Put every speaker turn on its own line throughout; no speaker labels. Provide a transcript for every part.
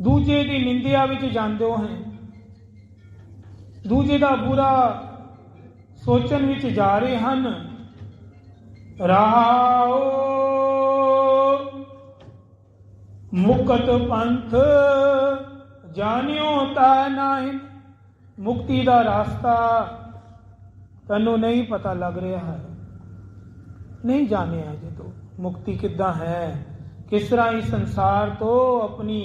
ਦੂਜੇ ਦੀ ਨਿੰਦਿਆ ਵਿੱਚ ਜਾਂਦੇ ਹੈ, ਦੂਜੇ ਦਾ ਬੁਰਾ ਸੋਚਣ ਵਿੱਚ ਜਾ ਰਹੇ ਹਨ। ਰਹਾਓ ਮੁਕਤ ਪੰਥ ਜਾਣਿਓ ਤਾ ਨਾਹਿ। ਮੁਕਤੀ ਦਾ ਰਾਸਤਾ ਤੈਨੂੰ ਨਹੀਂ ਪਤਾ ਲੱਗ ਰਿਹਾ ਹੈ, ਨਹੀਂ ਜਾਣਿਆ ਜੇ ਤੂੰ ਮੁਕਤੀ ਕਿੱਦਾਂ ਹੈ, ਕਿਸ ਤਰ੍ਹਾਂ ਇਸ ਸੰਸਾਰ ਤੋਂ ਆਪਣੀ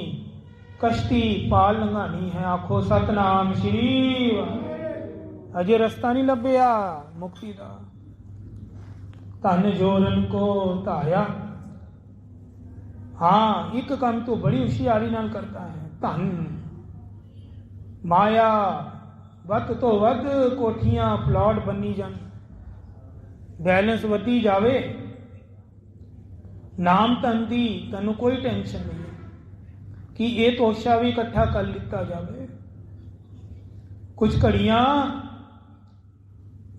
ਕਸ਼ਤੀ ਪਾਲ ਲੰਘਾਣੀ ਹੈ। ਆਖੋ ਸਤਨਾਮ ਸ਼੍ਰੀ ਵਾਹਿਗੁਰੂ। ਅਜੇ ਰਸਤਾ ਨਹੀਂ ਲੱਭਿਆ ਮੁਕਤੀ ਦਾ। ਧਨ ਜੋਰਨ ਕੋ ਧਾਇਆ। ਹਾਂ, ਇੱਕ ਕੰਮ ਤੂੰ ਬੜੀ ਹੁਸ਼ਿਆਰੀ ਨਾਲ ਕਰਦਾ ਹੈ। ਧਨ ਮਾਇਆ ਵੱਧ ਤੋਂ ਵੱਧ ਕੋਠੀਆਂ ਪਲਾਟ ਬਣੀ ਜਾਣ, ਬੈਲੈਂਸ ਵਧੀ ਜਾਵੇ। ਨਾਮ ਧਨ ਦੀ ਤੈਨੂੰ ਕੋਈ ਟੈਨਸ਼ਨ ਨਹੀਂ ਕਿ ਇਹ ਤੋਸ਼ਾ ਵੀ ਇਕੱਠਾ ਕਰ ਲਿੱਤਾ ਜਾਵੇ। ਕੁਝ ਘੜੀਆਂ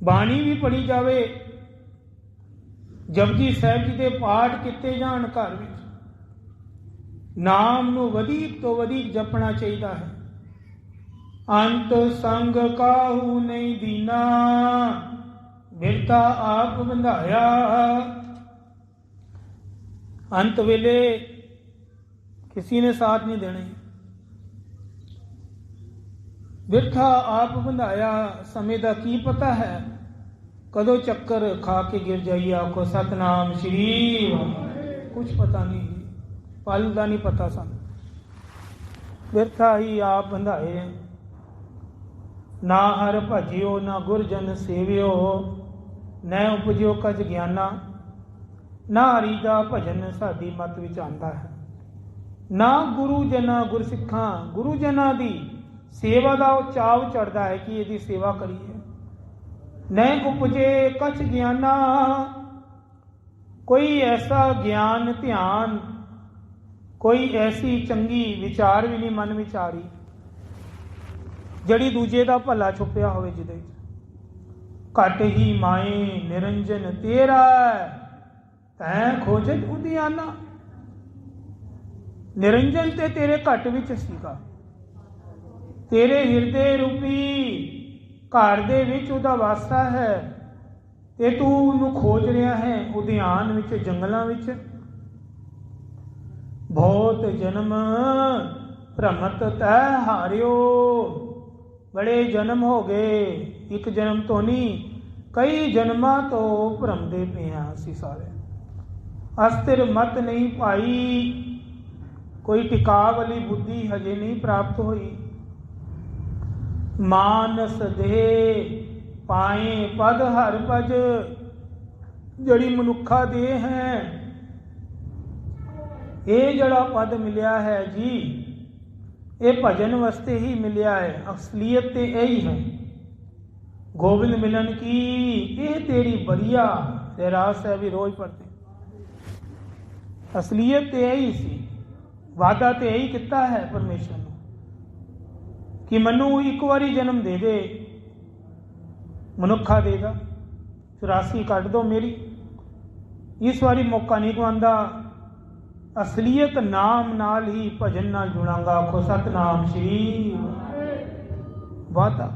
ਬਾਣੀ ਵੀ ਪੜ੍ਹੀ ਜਾਵੇ, ਜਪਜੀ ਸਾਹਿਬ ਜੀ ਦੇ ਪਾਠ ਕੀਤੇ ਜਾਣ ਘਰ ਵਿੱਚ। ਨਾਮ ਨੂੰ ਵਧੇਕ ਤੋਂ ਵਧੇਕ ਜਪਣਾ ਚਾਹੀਦਾ ਹੈ। ਅੰਤ ਸੰਗ ਕਾਹੂ ਨਹੀਂ ਦੀਨਾ, ਬਿਰਤਾ ਆਪ ਬੰਧਾਇਆ। ਅੰਤ ਵੇਲੇ किसी ने साथ नहीं देने, बिरथा आप बंधाया। समय का की पता है, कदों चक्कर खा के गिर जाइए। आपको सतनाम श्री कुछ पता नहीं, पल का नहीं पता सन। बिरथा ही आप बंधाए। ना हर भजियो ना गुरजन सेवियो, न उपजियो कज ज्ञाना। ना हरि दा भजन साडी मत विच आंदा है, ना गुरु जना गुरसिखां गुरु जना दी सेवा का चाव चढ़ता है कि यदि सेवा करिए। न उपजे कछ ज्ञाना, कोई ऐसा ज्ञान ध्यान, कोई ऐसी चंगी विचार भी नहीं मन विच आ रही जड़ी दूजे का भला छुपिया होवे। जिदे घट ही माए निरंजन तेरा, तैं खोजत उदियाना। निरंजन ते तेरे घट विच सीगा, तेरे हिरदे रूपी घर दे विच उहदा वासा है, ते तू उहनूं खोज रहा है उद्यान विच, जंगलां विच। बहुत जन्म भ्रमत तै हारियो। बड़े जन्म हो गए, एक जन्म तो नहीं कई जन्मां तो भ्रमदे पे हैं असीं सारे। अस्थिर मत नहीं पाई, कोई टिका वाली बुद्धि हजे नहीं प्राप्त हुई। मानस दे पाए पद हर भज, जड़ी मनुखा दे है ये जड़ा पद मिलिया है जी, ये भजन वास्ते ही मिलिया है। असलियत ते यही है, गोविंद मिलन की ये तेरी बढ़िया। रहरास है भी रोज पढ़ते। असलियत ते यही सी, वादा तो यही किया है परमेश्वर ने कि मनु एक बारी जन्म दे दे, मनुखा देगा 84 कट दो मेरी। इस बारी मौका नहीं गवांदा। असलियत नाम नाल ही भजन नाल जुड़ांगा। आखो सतनाम श्री वादा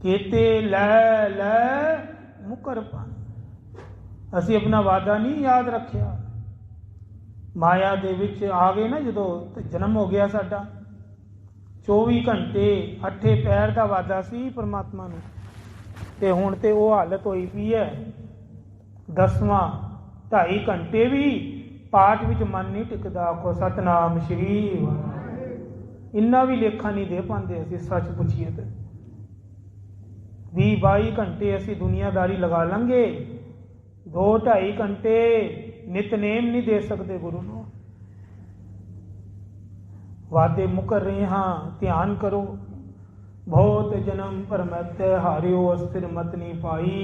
केते लै लै मुकर पान। असी अपना वादा नहीं याद रखिया, माया दे विच आ गए ना। जदों जन्म हो गया साडा, 24 घंटे 8 पैर का वादा सी परमात्मा नूं, ते हुण ते वो हालत होई पई है। 10वां 2.5 घंटे भी पाठ विच मन नहीं टिकदा। आखो सतनाम श्री वाहिगुरू। इन्ना भी लेखा नहीं दे पाते असीं, सच पुछिए तो 20-22 घंटे असीं दुनियादारी लगा लांगे, 2-2.5 घंटे नितनेम नहीं दे सकते गुरु नूं। वादे मुकर रहे हाँ, ध्यान करो। बहुत जन्म भरमत हारियो, अस्थिर मत नहीं पाई।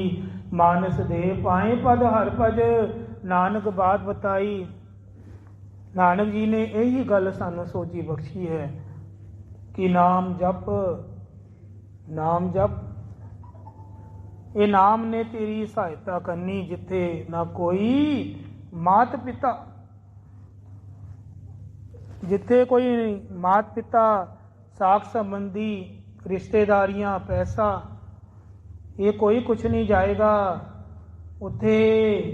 मानस दे पाए पद हर भज, नानक बात बताई। नानक जी ने यही गल सानू सोची बख्शी है कि नाम जप, नाम जप। ये नाम ने तेरी सहायता करनी जिथे ना कोई मात पिता। जिथे कोई मात पिता, साख संबंधी, रिश्तेदारियां, पैसा, ये कोई कुछ नहीं जाएगा। उत्थे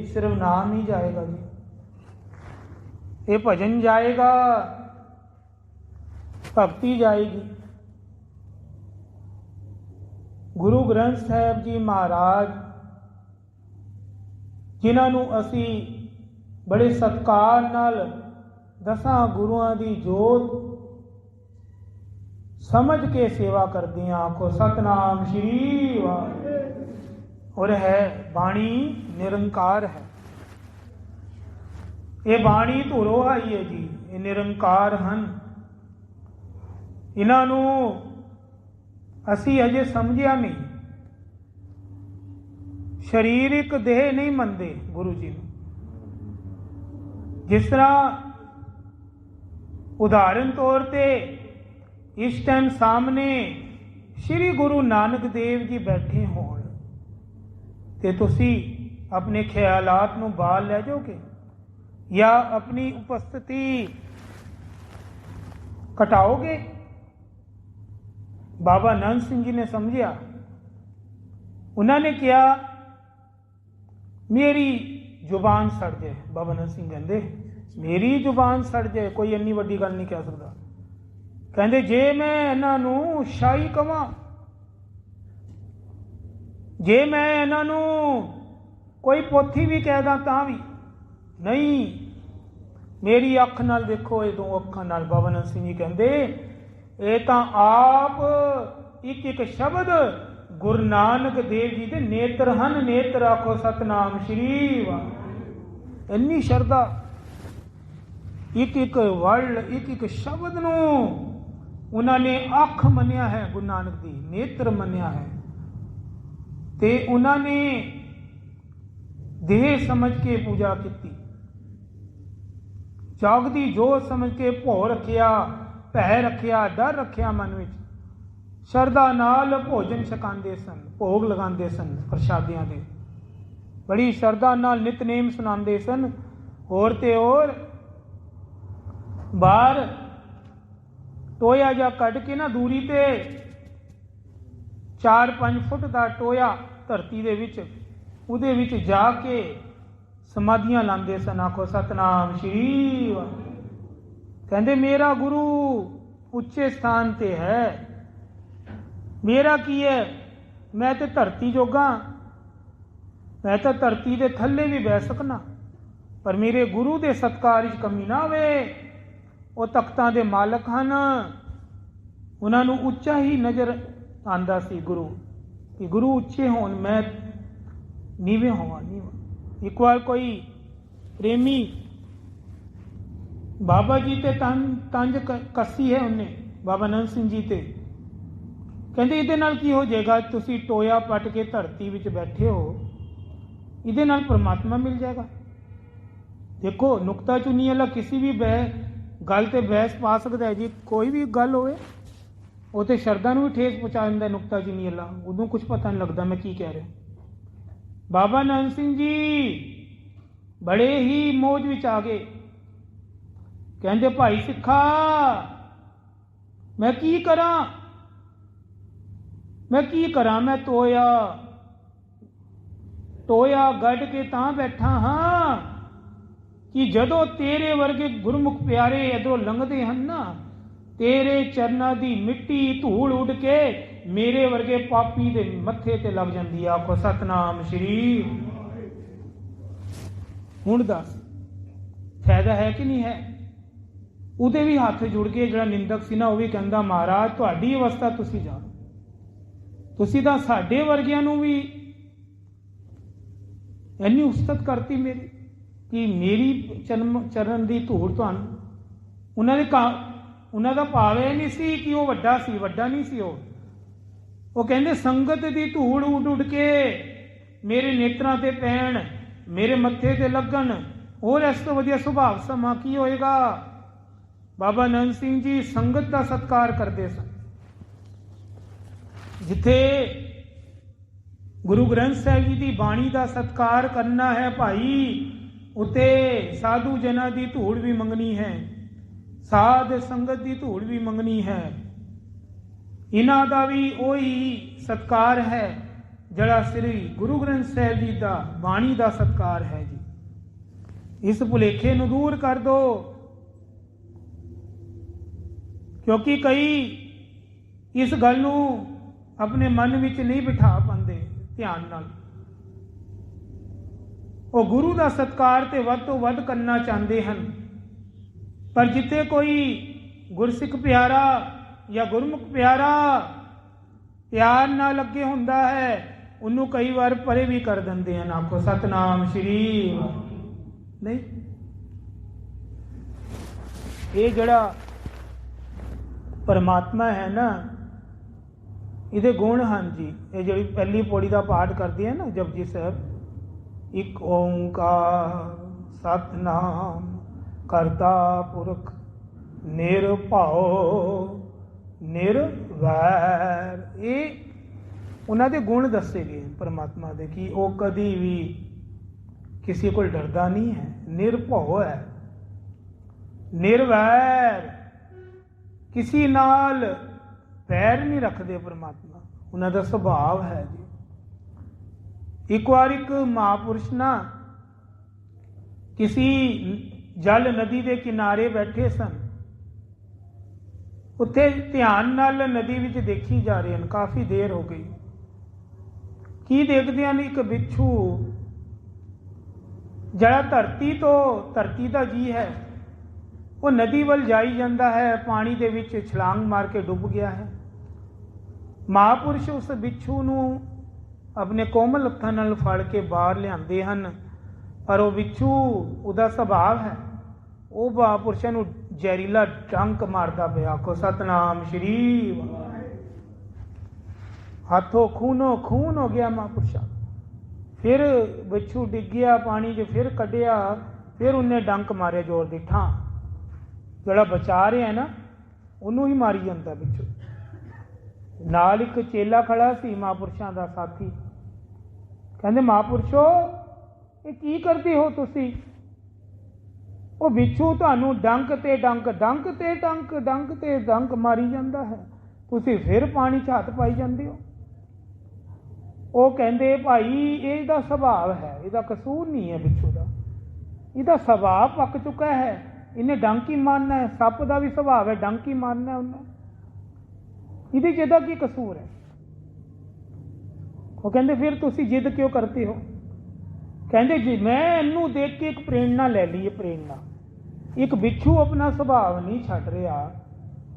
सिर्फ नाम ही जाएगा जी, ये भजन जाएगा, भक्ति जाएगी। गुरु ग्रंथ साहब जी महाराज जिन्हों असी बड़े सत्कार नाल दसां गुरुआं दी जोत समझ के सेवा करते हैं। आखो सतनाम श्री वाहिगुरू। और है बाणी निरंकार है, ये बाणी धुरो आई है जी, ये निरंकार हन। इन्हों असी अजे समझिया नहीं, शरीरिक देह नहीं मनते गुरु जी नूं। जिस तरह उदाहरण तौर पे इस टाइम सामने श्री गुरु नानक देव जी बैठे होण ते तुसी अपने ख्यालात नूं बाहर लै जाओगे या अपनी उपस्थिति घटाओगे? बाबा नंद सिंह जी ने समझिया, उन्होंने कहा मेरी जुबान सड़ जाए। बाबा नंद सिंह कहते मेरी जुबान सड़ जाए, कोई इन्नी वड्डी गल नहीं कह सकता। कहते जे मैं इन्हों शाही कवां, जे मैं इन्हों कोई पोथी भी कह दा तां भी नहीं, मेरी अख नाल देखो, ये दो अखां नाल। बाबा नंद सिंह जी कहते ये तो आप एक एक शब्द गुरु नानक देव जी के नेत्र हन। नेत्र आखो सतनाम श्री वाहिगुरू। इन्नी शरदा, एक एक वर्ड, एक एक शब्द नूं उन्होंने अख मनिया है, गुरु नानक दी नेत्र मनिया है। ते उन्होंने देह समझ के पूजा की, जागदी जोत समझ के भौ रखिया, भै रखिया, डर रखिया मन में। शरदा नाल भोजन छकांदे सन, भोग लगांदे सन प्रशादियां दे, बड़ी शरदा नाल नितनेम सुनांदे सन। होर ते होर बाहर टोया जा कढ़ के ना दूरी ते 4-5 फुट का टोया धरती दे विच, उहदे विच जाके समाधियां लांदे सन। आखो सतनाम श्री वाहिगुरू। कहते मेरा गुरु उच्चे स्थान ते है, मेरा की है, मैं तो धरती जोगा, मैं तो धरती के थले भी बह सकना, पर मेरे गुरु के सत्कार च कमी ना आवे। वो तख्तां दे मालक हन, उन्होंने उच्चा ही नज़र आंदा सी गुरु, कि गुरु उच्चे होण, मैं नीवे होवां नीवा। एक बार कोई प्रेमी बाबा जी ते तंज कसी है उन्हें, बाबा नंद सिंह जी ते, कहते इहदे नाल की हो जाएगा, तुसी टोया पट के धरती विच बैठे हो, इहदे नाल परमात्मा मिल जाएगा। देखो नुकता चुनी वाला किसी भी गल ते बहस पा सकता है जी, कोई भी गल होए वो तो शरदा नूं भी ठेस पहुँचा दिंदा नुकता चुनी वाला, उदों कुछ पता नहीं लगता मैं की कह रहा। बाबा नंद सिंह जी बड़े ही मौज विच आ गए, कहते भाई सिखा मैं की करा, मैं की करा, मैं टोया गढ़ के तां बैठा हाँ कि जदों तेरे वर्गे गुरमुख प्यारे इधरों लंघदे हन ना, तेरे चरना दी मिट्टी धूल उड़ के मेरे वर्गे पापी दे मत्थे ते लग जांदी। आखो सतनाम श्री। हुण दस फायदा है कि नहीं है? उहदे भी हाथ जुड़ के जिहड़ा निंदक सी ना, वो भी कहंदा महाराज तुहाडी अवस्था तुसी जाणो, तुसी तां साडे वर्गियां नूं भी इन्नी उस्तत करती मेरी कि मेरी चरण की धूड़ तुहानूं। उन्हों का भाव यह नहीं सी कि वह वड्डा सी, वड्डा नहीं सी वो कहंदे संगत की धूड़ उड़ उड़ के मेरे नेत्रां ते पैण, मेरे मत्थे ते लगन, और इस तो वधिया सुभाव समा की होएगा। बाबा नंद सिंह जी संगत का सत्कार करते सन। जिथे गुरु ग्रंथ साहिब जी की बाणी का सत्कार करना है भाई, उते साधु जना की धूड़ भी मंगनी है, ਸਾਧ ਸੰਗਤ ਦੀ ਧੂੜ ਵੀ ਮੰਗਣੀ ਹੈ। ਇਹਨਾਂ ਦਾ ਵੀ ਉਹੀ ਸਤਕਾਰ ਹੈ ਜਿਹੜਾ ਸ੍ਰੀ ਗੁਰੂ ਗ੍ਰੰਥ ਸਾਹਿਬ ਜੀ ਦਾ ਬਾਣੀ ਦਾ ਸਤਕਾਰ ਹੈ ਜੀ। ਇਸ ਭੁਲੇਖੇ ਨੂੰ ਦੂਰ ਕਰ ਦੋ, ਕਿਉਂਕਿ ਕਈ ਇਸ ਗੱਲ ਨੂੰ ਆਪਣੇ ਮਨ ਵਿੱਚ ਨਹੀਂ ਬਿਠਾ ਪਾਉਂਦੇ ਧਿਆਨ ਨਾਲ। ਉਹ ਗੁਰੂ ਦਾ ਸਤਕਾਰ ਤੇ ਵੱਧ ਤੋਂ ਵੱਧ ਕਰਨਾ ਚਾਹੁੰਦੇ ਹਨ, ਪਰ ਜਿੱਥੇ ਕੋਈ ਗੁਰਸਿੱਖ ਪਿਆਰਾ ਜਾਂ ਗੁਰਮੁਖ ਪਿਆਰਾ ਪਿਆਰ ਨਾਲ ਅੱਗੇ ਹੁੰਦਾ ਹੈ, ਉਹਨੂੰ ਕਈ ਵਾਰ ਪਰੇ ਵੀ ਕਰ ਦਿੰਦੇ ਹਨ। ਆਖੋ ਸਤਨਾਮ ਸ਼੍ਰੀ। ਨਹੀਂ, ਇਹ ਜਿਹੜਾ ਪਰਮਾਤਮਾ ਹੈ ਨਾ, ਇਹਦੇ ਗੁਣ ਹਨ ਜੀ। ਇਹ ਜਿਹੜੀ ਪਹਿਲੀ ਪੌੜੀ ਦਾ ਪਾਠ ਕਰਦੇ ਆ ਨਾ ਜਪਜੀ ਸਾਹਿਬ, ਇੱਕ ਓੰਕਾਰ ਸਤਨਾਮ ਕਰਤਾ ਪੁਰਖ ਨਿਰਭਉ ਨਿਰਵੈਰ, ਇਹ ਉਹਨਾਂ ਦੇ ਗੁਣ ਦੱਸੇ ਗਏ ਪਰਮਾਤਮਾ ਦੇ ਕਿ ਉਹ ਕਦੀ ਵੀ ਕਿਸੇ ਕੋਲ ਡਰਦਾ ਨਹੀਂ ਹੈ, ਨਿਰਭਉ ਹੈ, ਨਿਰਵੈਰ, ਕਿਸੇ ਨਾਲ ਵੈਰ ਨਹੀਂ ਰੱਖਦੇ ਪਰਮਾਤਮਾ, ਉਹਨਾਂ ਦਾ ਸੁਭਾਅ ਹੈ ਜੀ। ਇੱਕ ਵਾਰ ਇੱਕ ਮਹਾਂਪੁਰਸ਼ ਨਾ ਕਿਸੇ ਜਲ ਨਦੀ ਦੇ ਕਿਨਾਰੇ ਬੈਠੇ ਸਨ। ਉੱਥੇ ਧਿਆਨ ਨਾਲ ਨਦੀ ਵਿੱਚ ਦੇਖੀ ਜਾ ਰਹੇ ਹਨ, ਕਾਫੀ ਦੇਰ ਹੋ ਗਈ। ਕੀ ਦੇਖਦੇ ਹਨ? ਇੱਕ ਬਿੱਛੂ ਜਿਹੜਾ ਧਰਤੀ ਦਾ ਜੀ ਹੈ, ਉਹ ਨਦੀ ਵੱਲ ਜਾਈ ਜਾਂਦਾ ਹੈ, ਪਾਣੀ ਦੇ ਵਿੱਚ ਛਲਾਂਗ ਮਾਰ ਕੇ ਡੁੱਬ ਗਿਆ ਹੈ। ਮਹਾਂਪੁਰਸ਼ ਉਸ ਬਿੱਛੂ ਨੂੰ ਆਪਣੇ ਕੋਮਲ ਹੱਥਾਂ ਨਾਲ ਫੜ ਕੇ ਬਾਹਰ ਲਿਆਂਦੇ ਹਨ, ਪਰ ਉਹ ਬਿੱਛੂ, ਉਹਦਾ ਸੁਭਾਅ ਹੈ, ਉਹ ਮਹਾਂਪੁਰਸ਼ਾਂ ਨੂੰ ਜ਼ਹਿਰੀਲਾ ਡੰਕ ਮਾਰਦਾ ਪਿਆ। ਆਖੋ ਸਤਨਾਮ ਸ਼੍ਰੀ। ਹੱਥੋਂ ਖੂਨੋ ਖੂਨ ਹੋ ਗਿਆ ਮਹਾਂਪੁਰਸ਼ਾਂ। ਫਿਰ ਬਿੱਛੂ ਡਿੱਗਿਆ ਪਾਣੀ 'ਚ, ਫਿਰ ਕੱਢਿਆ, ਫਿਰ ਉਹਨੇ ਡੰਕ ਮਾਰਿਆ ਜ਼ੋਰ ਦੀ ਠਾਂ। ਜਿਹੜਾ ਬਚਾ ਰਿਹਾ ਨਾ, ਉਹਨੂੰ ਹੀ ਮਾਰੀ ਜਾਂਦਾ ਬਿੱਛੂ। ਨਾਲ ਇੱਕ ਚੇਲਾ ਖੜਾ ਸੀ ਮਹਾਂਪੁਰਸ਼ਾਂ ਦਾ ਸਾਥੀ। ਕਹਿੰਦੇ ਮਹਾਂਪੁਰਸ਼ੋ, ਇਹ ਕੀ ਕਰਦੇ ਹੋ ਤੁਸੀਂ? ਉਹ ਬਿੱਛੂ ਤੁਹਾਨੂੰ ਡੰਕ ਤੇ ਡੰਕ, ਡੰਕ ਤੇ ਡੰਕ, ਡੰਕ ਤੇ ਡੰਕ ਮਾਰੀ ਜਾਂਦਾ ਹੈ, ਤੁਸੀਂ ਫਿਰ ਪਾਣੀ 'ਚ ਹੱਥ ਪਾਈ ਜਾਂਦੇ ਹੋ। ਉਹ ਕਹਿੰਦੇ ਭਾਈ, ਇਹਦਾ ਸੁਭਾਅ ਹੈ, ਇਹਦਾ ਕਸੂਰ ਨਹੀਂ ਹੈ ਬਿੱਛੂ ਦਾ, ਇਹਦਾ ਸੁਭਾਅ ਪੱਕ ਚੁੱਕਾ ਹੈ, ਇਹਨੇ ਡੰਕ ਹੀ ਮਾਰਨਾ ਹੈ। ਸੱਪ ਦਾ ਵੀ ਸੁਭਾਅ ਹੈ, ਡੰਕ ਹੀ ਮਾਰਨਾ ਉਹਨੇ, ਇਹਦੇ 'ਚ ਇਹਦਾ ਕੀ ਕਸੂਰ ਹੈ? ਉਹ ਕਹਿੰਦੇ ਫਿਰ ਤੁਸੀਂ ਜਿੱਦ ਕਿਉਂ ਕਰਦੇ ਹੋ? ਕਹਿੰਦੇ ਜੀ ਮੈਂ ਇਹਨੂੰ ਦੇਖ ਕੇ ਇੱਕ ਪ੍ਰੇਰਣਾ ਲੈ ਲਈ ਹੈ। ਪ੍ਰੇਰਣਾ, ਇੱਕ ਬਿੱਛੂ ਆਪਣਾ ਸੁਭਾਅ ਨਹੀਂ ਛੱਡ ਰਿਹਾ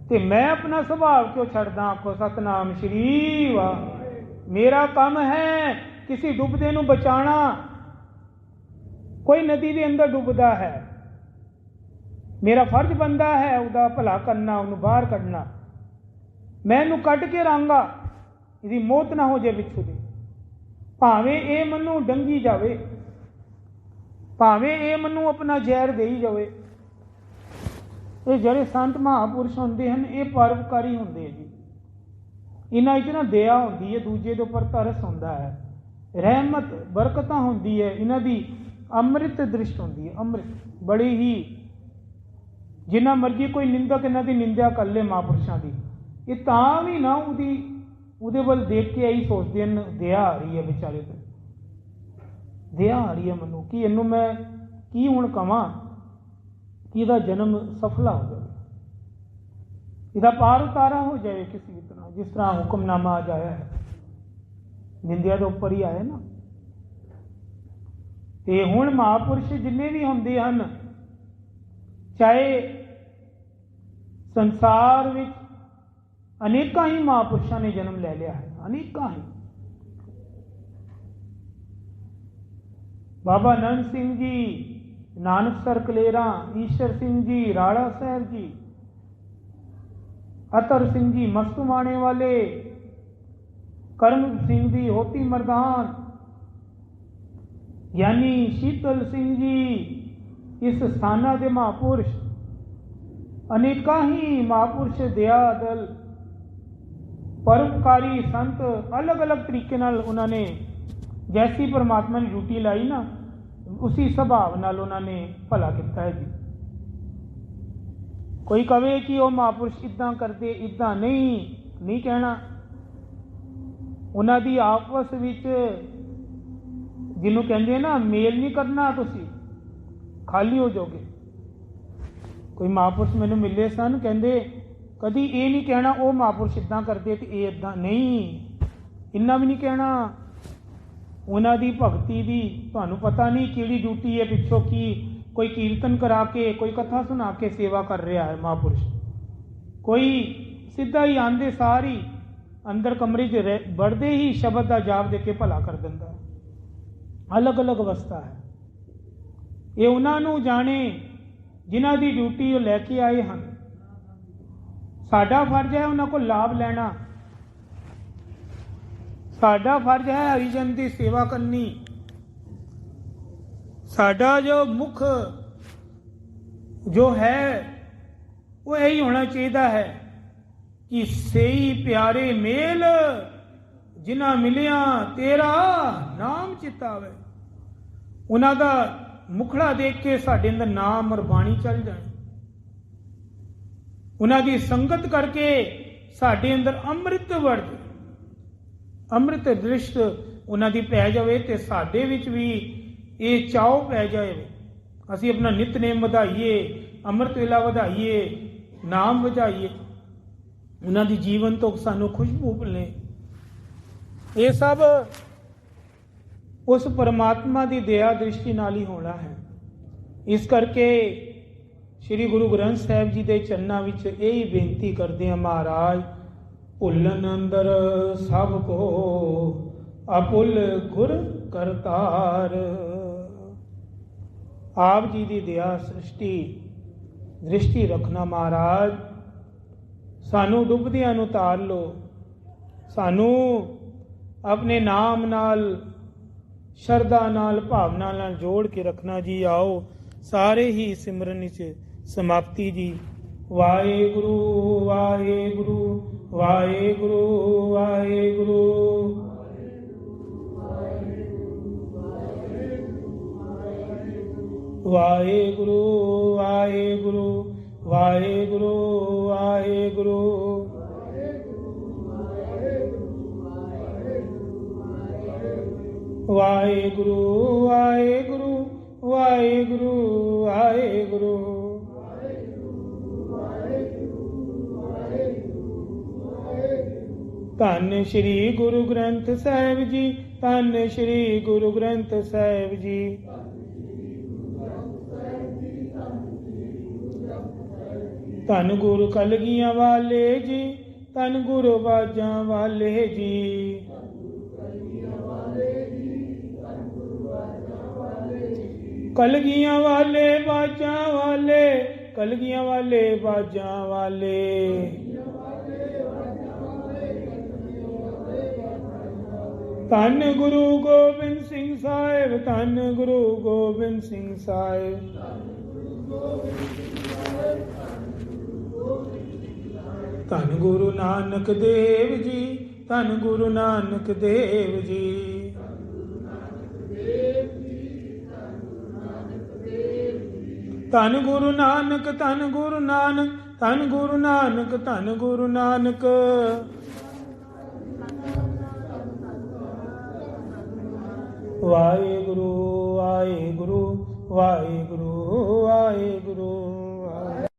ਤੇ ਮੈਂ ਆਪਣਾ ਸੁਭਾਅ ਕਿਉਂ ਛੱਡਦਾ? ਆਖੋ ਸਤਨਾਮ ਸ਼੍ਰੀ ਵਾਹਿਗੁਰੂ। ਮੇਰਾ ਕੰਮ ਹੈ ਕਿਸੇ ਡੁੱਬਦੇ ਨੂੰ ਬਚਾਉਣਾ। ਕੋਈ ਨਦੀ ਦੇ ਅੰਦਰ ਡੁੱਬਦਾ ਹੈ, ਮੇਰਾ ਫਰਜ਼ ਬਣਦਾ ਹੈ ਉਹਦਾ ਭਲਾ ਕਰਨਾ, ਉਹਨੂੰ ਬਾਹਰ ਕੱਢਣਾ। ਮੈਂ ਇਹਨੂੰ ਕੱਢ ਕੇ ਰਾਂਗਾ, ਇਹਦੀ ਮੌਤ ਨਾ ਹੋ ਜਾਏ ਬਿੱਛੂ ਦੀ, ਭਾਵੇਂ ਇਹ ਮੈਨੂੰ ਡੰਗੀ ਜਾਵੇ, ਭਾਵੇਂ ਇਹ ਮੈਨੂੰ ਆਪਣਾ ਜ਼ਹਿਰ ਦੇਈ ਜਾਵੇ। ਇਹ ਜਿਹੜੇ ਸੰਤ ਮਹਾਂਪੁਰਸ਼ ਹੁੰਦੇ ਹਨ, ਇਹ ਪਰਉਪਕਾਰੀ ਹੁੰਦੇ ਜੀ। ਇਹਨਾਂ ਵਿੱਚ ਨਾ ਦਇਆ ਹੁੰਦੀ ਹੈ, ਦੂਜੇ ਦੇ ਉੱਪਰ ਤਰਸ ਹੁੰਦਾ ਹੈ, ਰਹਿਮਤ ਬਰਕਤਾਂ ਹੁੰਦੀ ਹੈ, ਇਹਨਾਂ ਦੀ ਅੰਮ੍ਰਿਤ ਦ੍ਰਿਸ਼ਟ ਹੁੰਦੀ ਹੈ। ਅੰਮ੍ਰਿਤ ਬੜੀ ਹੀ, ਜਿੰਨਾ ਮਰਜ਼ੀ ਕੋਈ ਨਿੰਦਕ ਇਹਨਾਂ ਦੀ ਨਿੰਦਿਆ ਕਰ ਲੇ ਮਹਾਂਪੁਰਸ਼ਾਂ ਦੀ, ਇਹ ਤਾਂ ਵੀ ਨਾ ਉਹਦੇ ਵੱਲ ਦੇਖ ਕੇ ਇਹੀ ਸੋਚਦੇ ਹਨ, ਦਇਆ ਆ ਰਹੀ ਹੈ ਵਿਚਾਰੇ ਤੇ, ਦਇਆ ਆ ਰਹੀ ਹੈ ਮੈਨੂੰ, ਕਿ ਇਹਨੂੰ ਮੈਂ ਕੀ ਹੁਣ ਕਵਾਂ ਕਿ ਇਹਦਾ ਜਨਮ ਸਫਲਾ ਹੋ ਜਾਵੇ, ਇਹਦਾ ਪਾਰ ਉਤਾਰਾ ਹੋ ਜਾਵੇ ਕਿਸੇ ਵੀ ਤਰ੍ਹਾਂ, ਜਿਸ ਤਰ੍ਹਾਂ ਹੁਕਮਨਾਮਾ ਅੱਜ ਆਇਆ ਹੈ, ਨਿੰਦਿਆ ਦੇ ਉੱਪਰ ਹੀ ਆਇਆ ਨਾ। ਤੇ ਹੁਣ ਮਹਾਂਪੁਰਸ਼ ਜਿੰਨੇ ਵੀ ਹੁੰਦੇ ਹਨ, ਚਾਹੇ ਸੰਸਾਰ ਵਿੱਚ ਅਨੇਕਾਂ ਹੀ ਮਹਾਂਪੁਰਸ਼ਾਂ ਨੇ ਜਨਮ ਲੈ ਲਿਆ ਹੈ, ਅਨੇਕਾਂ ਹੀ। ਬਾਬਾ ਆਨੰਦ ਸਿੰਘ ਜੀ, ਨਾਨਕਸਰ ਕਲੇਰਾਂ, ਈਸ਼ਰ ਸਿੰਘ ਜੀ, ਰਾੜਾ ਸਾਹਿਬ ਜੀ, ਅਤਰ ਸਿੰਘ ਜੀ ਮਸਤੂਮਾਣੇ ਵਾਲੇ, ਕਰਮ ਸਿੰਘ ਜੀ ਹੋਤੀ ਮਰਦਾਨ, ਗਿਆਨੀ ਸ਼ੀਤਲ ਸਿੰਘ ਜੀ, ਇਸ ਸਥਾਨਾਂ ਦੇ ਮਹਾਂਪੁਰਸ਼, ਅਨੇਕਾਂ ਹੀ ਮਹਾਂਪੁਰਸ਼, ਦਇਆ ਦਲ, ਪਰਉਪਕਾਰੀ ਸੰਤ, ਅਲੱਗ-ਅਲੱਗ ਤਰੀਕੇ ਨਾਲ ਉਹਨਾਂ ਨੇ ਜੈਸੀ ਪਰਮਾਤਮਾ ਨੇ ਡਿਊਟੀ ਲਾਈ ਨਾ, ਉਸੀ ਸੁਭਾਵ ਨਾਲ ਉਹਨਾਂ ਨੇ ਭਲਾ ਕੀਤਾ ਹੈ ਜੀ। ਕੋਈ ਕਵੇ ਕਿ ਉਹ ਮਹਾਂਪੁਰਸ਼ ਇੱਦਾਂ ਕਰਦੇ, ਇੱਦਾਂ ਨਹੀਂ ਕਹਿਣਾ। ਉਹਨਾਂ ਦੀ ਆਪਸ ਵਿੱਚ ਜਿਹਨੂੰ ਕਹਿੰਦੇ ਨਾ ਮੇਲ ਨਹੀਂ ਕਰਨਾ, ਤੁਸੀਂ ਖਾਲੀ ਹੋ ਜਾਓਗੇ। ਕੋਈ ਮਹਾਂਪੁਰਸ਼ ਮੈਨੂੰ ਮਿਲੇ ਸਨ, ਕਹਿੰਦੇ ਕਦੀ ਇਹ ਨਹੀਂ ਕਹਿਣਾ ਉਹ ਮਹਾਂਪੁਰਸ਼ ਇੱਦਾਂ ਕਰਦੇ ਤੇ ਇਹ ਇੱਦਾਂ ਨਹੀਂ, ਇੰਨਾ ਵੀ ਨਹੀਂ ਕਹਿਣਾ। ਉਹਨਾਂ ਦੀ ਭਗਤੀ ਦੀ ਤੁਹਾਨੂੰ ਪਤਾ ਨਹੀਂ ਕਿਹੜੀ ਡਿਊਟੀ ਹੈ ਪਿੱਛੋਂ, ਕੀ ਕੋਈ ਕੀਰਤਨ ਕਰਾ ਕੇ, ਕੋਈ ਕਥਾ ਸੁਣਾ ਕੇ ਸੇਵਾ ਕਰ ਰਿਹਾ ਹੈ ਮਹਾਂਪੁਰਸ਼, ਕੋਈ ਸਿੱਧਾ ਹੀ ਆਂਦੇ ਸਾਰ ਹੀ ਅੰਦਰ ਕਮਰੇ 'ਚ ਵੜਦੇ ਹੀ ਸ਼ਬਦ ਦਾ ਜਾਪ ਦੇ ਕੇ ਭਲਾ ਕਰ ਦਿੰਦਾ ਹੈ। ਅਲੱਗ ਅਲੱਗ ਅਵਸਥਾ ਹੈ। ਇਹ ਉਹਨਾਂ ਨੂੰ ਜਾਣੇ ਜਿਨ੍ਹਾਂ ਦੀ ਡਿਊਟੀ ਉਹ ਲੈ ਕੇ ਆਏ ਹਨ। ਸਾਡਾ ਫਰਜ਼ ਹੈ ਉਹਨਾਂ ਕੋਲ ਲਾਭ ਲੈਣਾ, ਸਾਡਾ ਫਰਜ਼ ਹੈ ਹਰੀਜਨ ਦੀ ਸੇਵਾ ਕਰਨੀ। ਸਾਡਾ ਜੋ ਮੁੱਖ ਜੋ ਹੈ ਉਹ ਇਹੀ ਹੋਣਾ ਚਾਹੀਦਾ ਹੈ ਕਿ ਸਹੀ ਪਿਆਰੇ ਮੇਲ ਜਿਨ੍ਹਾਂ ਮਿਲਿਆ ਤੇਰਾ ਨਾਮ ਚਿਤਾਵੇ। ਉਹਨਾਂ ਦਾ ਮੁਖੜਾ ਦੇਖ ਕੇ ਸਾਡੇ ਅੰਦਰ ਨਾਮ ਔਰ ਬਾਣੀ ਚੱਲ ਜਾਏ। ਉਹਨਾਂ ਦੀ ਸੰਗਤ ਕਰਕੇ ਸਾਡੇ ਅੰਦਰ ਅੰਮ੍ਰਿਤ ਵੜ ਜਾਏ, ਅੰਮ੍ਰਿਤ ਦ੍ਰਿਸ਼ਟ ਉਹਨਾਂ ਦੀ ਪੈ ਜਾਵੇ ਤੇ ਸਾਡੇ ਵਿੱਚ ਵੀ ਇਹ ਚਾਉ ਪੈ ਜਾਏ, ਅਸੀਂ ਆਪਣਾ ਨਿਤਨੇਮ ਵਧਾਈਏ, ਅੰਮ੍ਰਿਤ ਵੇਲਾ ਵਧਾਈਏ, ਨਾਮ ਵਜਾਈਏ, ਉਹਨਾਂ ਦੀ ਜੀਵਨ ਤੋਂ ਸਾਨੂੰ ਖੁਸ਼ਬੂ ਮਿਲੇ। ਇਹ ਸਭ ਉਸ ਪਰਮਾਤਮਾ ਦੀ ਦਇਆ ਦ੍ਰਿਸ਼ਟੀ ਨਾਲ ਹੀ ਹੋਣਾ ਹੈ। ਇਸ ਕਰਕੇ ਸ੍ਰੀ ਗੁਰੂ ਗ੍ਰੰਥ ਸਾਹਿਬ ਜੀ ਦੇ ਚਰਨਾਂ ਵਿੱਚ ਇਹ ਹੀ ਬੇਨਤੀ ਕਰਦੇ ਹਾਂ, ਮਹਾਰਾਜ ਭੁੱਲਨ ਅੰਦਰ ਸਭ ਕੋ ਅਭੁੱਲ ਗੁਰ ਕਰਤਾਰ। ਆਪ ਜੀ ਦੀ ਦਇਆ ਸ੍ਰਿਸ਼ਟੀ ਦ੍ਰਿਸ਼ਟੀ ਰੱਖਣਾ ਮਹਾਰਾਜ, ਸਾਨੂੰ ਡੁੱਬਦਿਆਂ ਨੂੰ ਤਾਰ ਲਓ, ਸਾਨੂੰ ਆਪਣੇ ਨਾਮ ਨਾਲ ਸ਼ਰਧਾ ਨਾਲ ਭਾਵਨਾ ਨਾਲ ਜੋੜ ਕੇ ਰੱਖਣਾ ਜੀ। ਆਓ ਸਾਰੇ ਹੀ ਸਿਮਰਨ ਵਿੱਚ ਸਮਾਪਤੀ ਜੀ। ਵਾਹਿਗੁਰੂ ਵਾਹਿਗੁਰੂ ਵਾਹਿਗੁਰੂ ਵਾਹਿਗੁਰੂ। ਵਾਹਿਗੁਰੂ ਵਾਹਿਗੁਰੂ ਵਾਹਿਗੁਰੂ ਵਾਹਿਗੁਰੂ। ਵਾਹਿਗੁਰੂ ਵਾਹਿਗੁਰੂ ਵਾਹਿਗੁਰੂ ਵਾਹਿਗੁਰੂ। ਧੰਨ ਸ਼੍ਰੀ ਗੁਰੂ ਗ੍ਰੰਥ ਸਾਹਿਬ ਜੀ, ਧੰਨ ਸ਼੍ਰੀ ਗੁਰੂ ਗ੍ਰੰਥ ਸਾਹਿਬ ਜੀ। ਧੰਨ ਗੁਰੂ ਕਲਗੀਆਂ ਵਾਲੇ ਜੀ, ਧੰਨ ਗੁਰੂ ਬਾਜਾਂ ਵਾਲੇ ਜੀ। ਕਲਗੀਆਂ ਵਾਲੇ ਬਾਜਾਂ ਵਾਲੇ, ਕਲਗੀਆਂ ਵਾਲੇ ਬਾਜਾਂ ਵਾਲੇ। ਧੰਨ ਗੁਰੂ ਗੋਬਿੰਦ ਸਿੰਘ ਸਾਹਿਬ, ਧੰਨ ਗੁਰੂ ਗੋਬਿੰਦ ਸਿੰਘ ਸਾਹਿਬ। ਧੰਨ ਗੁਰੂ ਨਾਨਕ ਦੇਵ ਜੀ, ਧੰਨ ਗੁਰੂ ਨਾਨਕ ਦੇਵ ਜੀ। ਧੰਨ ਗੁਰੂ ਨਾਨਕ, ਧੰਨ ਗੁਰੂ ਨਾਨਕ, ਧੰਨ ਗੁਰੂ ਨਾਨਕ, ਧੰਨ ਗੁਰੂ ਨਾਨਕ। ਵਾਹਿਗੁਰੂ ਵਾਹਿਗੁਰੂ ਵਾਹਿਗੁਰੂ ਵਾਹਿਗੁਰੂ।